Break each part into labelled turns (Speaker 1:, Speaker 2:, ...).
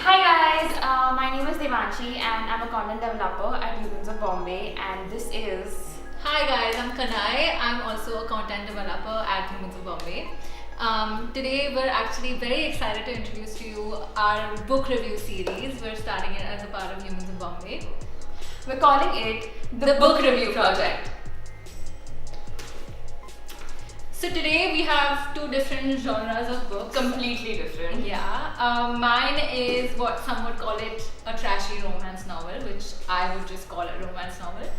Speaker 1: Hi guys, my name is Devanshi and I'm a content developer at Humans of Bombay, and this is...
Speaker 2: Hi guys, I'm Kanai. I'm also a content developer at Humans of Bombay. Today we're actually very excited to introduce to you our book review series. We're starting it as a part of Humans of Bombay.
Speaker 1: We're calling it the Book Review Project.
Speaker 2: So today we have two different genres of books.
Speaker 1: Completely different.
Speaker 2: Yeah. Mine is what some would call it a trashy romance novel, which I would just call a romance novel.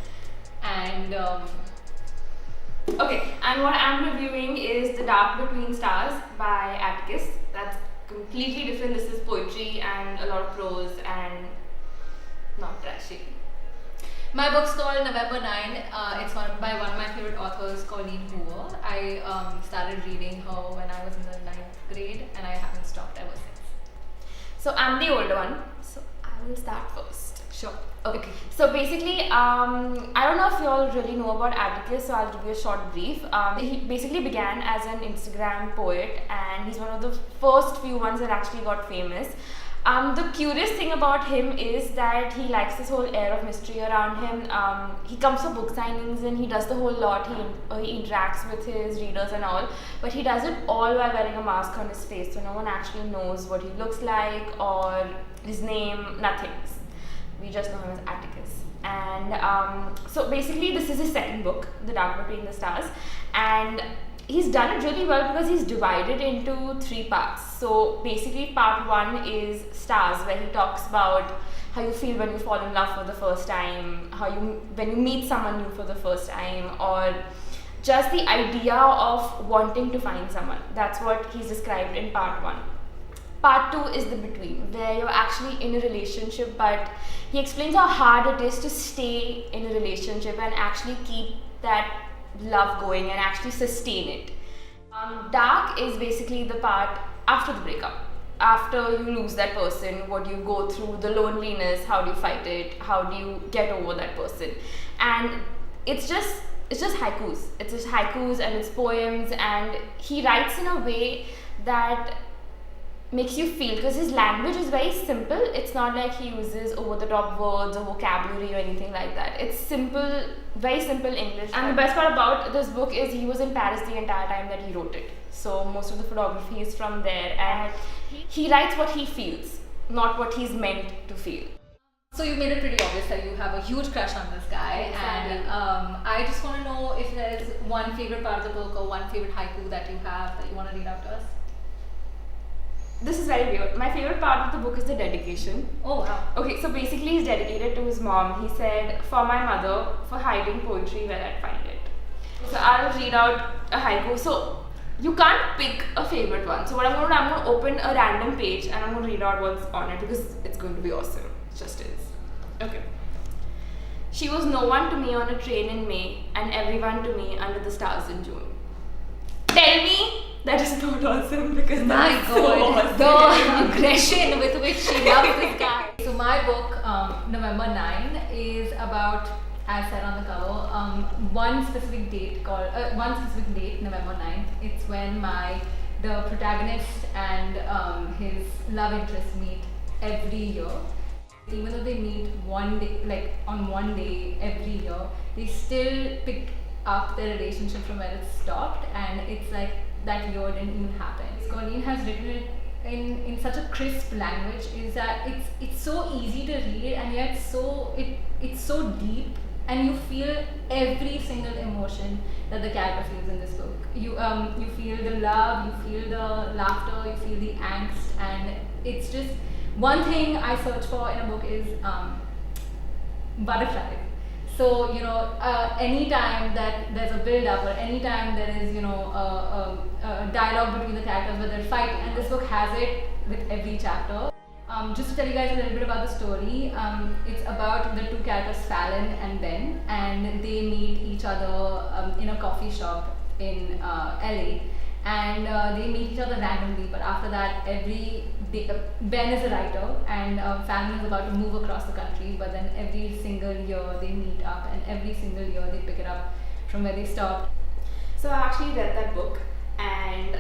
Speaker 2: And
Speaker 1: Okay, and what I'm reviewing is The Dark Between Stars by Atticus. That's completely different. This is poetry and a lot of prose and not trashy.
Speaker 2: my book's called November 9. It's by one of my favorite authors, Colleen Hoover. I started reading her when I was in the 9th grade and I haven't stopped ever since.
Speaker 1: So I'm the older one, so I will start first.
Speaker 2: Sure.
Speaker 1: Okay. So basically, I don't know if you all really know about Atticus, so I'll give you a short brief. He basically began as an Instagram poet, and he's one of the first few ones that actually got famous. The curious thing about him is that he likes this whole air of mystery around him. He comes for book signings and he does the whole lot. He interacts with his readers and all, but he does it all while wearing a mask on his face, so no one actually knows what he looks like or his name, nothing. We just know him as Atticus. And so basically this is his second book, The Dark Between the Stars, and he's done it really well because he's divided into 3 parts. So basically part 1 is Stars, where he talks about how you feel when you fall in love for the first time, when you meet someone new for the first time, or just the idea of wanting to find someone. That's what he's described in part 1. Part 2 is The Between, where you're actually in a relationship, but he explains how hard it is to stay in a relationship and actually keep that love going and actually sustain it. Dark is basically the part after the breakup. After you lose that person, what do you go through, the loneliness, how do you fight it, how do you get over that person. And it's just haikus. It's just haikus and it's poems, and he writes in a way that makes you feel, because his language is very simple. It's not like he uses over-the-top words or vocabulary or anything like that. It's simple, very simple English. And the best part about this book is he was in Paris the entire time that he wrote it. So most of the photography is from there, and he writes what he feels, not what he's meant to feel.
Speaker 2: So you made it pretty obvious that you have a huge crush on this guy, and I just want to know if there's one favorite part of the book or one favorite haiku that you have that you want to read out to us.
Speaker 1: This is very weird. My favorite part of the book is the dedication.
Speaker 2: Oh wow.
Speaker 1: Okay, so basically he's dedicated to his mom. He said, "For my mother, for hiding poetry where I'd find it." So I'll read out a haiku. So you can't pick a favorite one. So what I'm going to open a random page and I'm going to read out what's on it because it's going to be awesome. It just is. Okay. She was no one to me on a train in May and everyone to me under the stars in June. Tell me that is not awesome, because
Speaker 2: My
Speaker 1: that's
Speaker 2: God,
Speaker 1: so awesome.
Speaker 2: the aggression with which she loves this guy. So my book, November 9, is about, as said on the cover, one specific date, November 9th. It's when the protagonist and his love interest meet every year. Even though they meet one day, like on one day every year, they still pick up their relationship from where it stopped, and it's like that year didn't even happen. Colleen has written it in such a crisp language, is that it's so easy to read, and yet it's so deep, and you feel every single emotion that the character feels in this book. You feel the love, you feel the laughter, you feel the angst, and it's just one thing I search for in a book is butterfly. So, anytime that there's a build-up, or anytime there is, a dialogue between the characters where they're fighting, and this book has it with every chapter. Just to tell you guys a little bit about the story, it's about the 2 characters, Fallon and Ben, and they meet each other in a coffee shop in LA, and they meet each other randomly, but after that, Ben is a writer, and Fallon is about to move across the country, but then every single year they meet up, and every single year they pick it up from where they stopped.
Speaker 1: So I actually read that book, and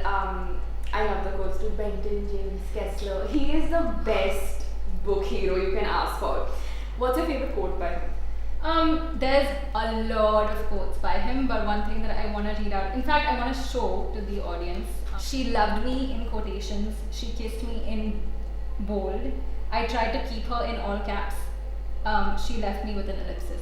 Speaker 1: I love the quotes to Benton James Kessler. He is the best book hero you can ask for. What's your favorite quote by him?
Speaker 2: There's a lot of quotes by him, but one thing that I want to read out, in fact, I want to show to the audience. She loved me in quotations. She kissed me in bold. I tried to keep her in all caps. She left me with an ellipsis.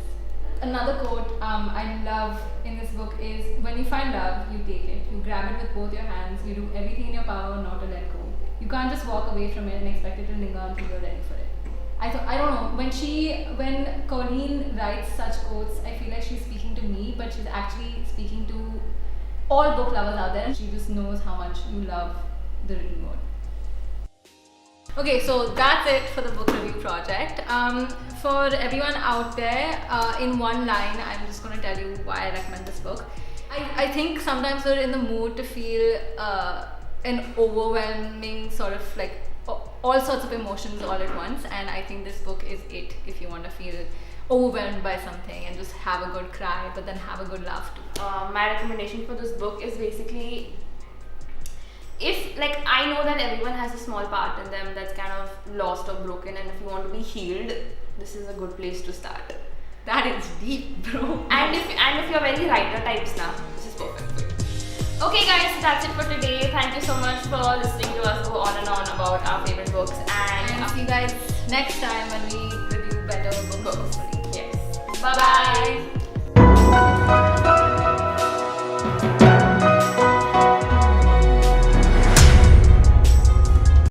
Speaker 2: Another quote I love in this book is, when you find love, you take it. You grab it with both your hands. You do everything in your power not to let go. You can't just walk away from it and expect it to linger until you're ready for it. I don't know, when Colleen writes such quotes, I feel like she's speaking to me, but she's actually speaking to all book lovers out there, and she just knows how much you love the written word. Okay, so that's it for the book review project. For everyone out there, in one line, I'm just going to tell you why I recommend this book. I think sometimes we're in the mood to feel an overwhelming sort of like all sorts of emotions all at once, and I think this book is it if you want to feel overwhelmed by something and just have a good cry, but then have a good laugh too.
Speaker 1: My recommendation for this book is basically, if like I know that everyone has a small part in them that's kind of lost or broken, and if you want to be healed, this is a good place to start.
Speaker 2: That is deep, bro.
Speaker 1: And if you're very writer types now, this is perfect for you. Okay guys, that's it for today. Thank you so much for listening to us go on and on about our favorite books, and
Speaker 2: see you guys next time when we review better books.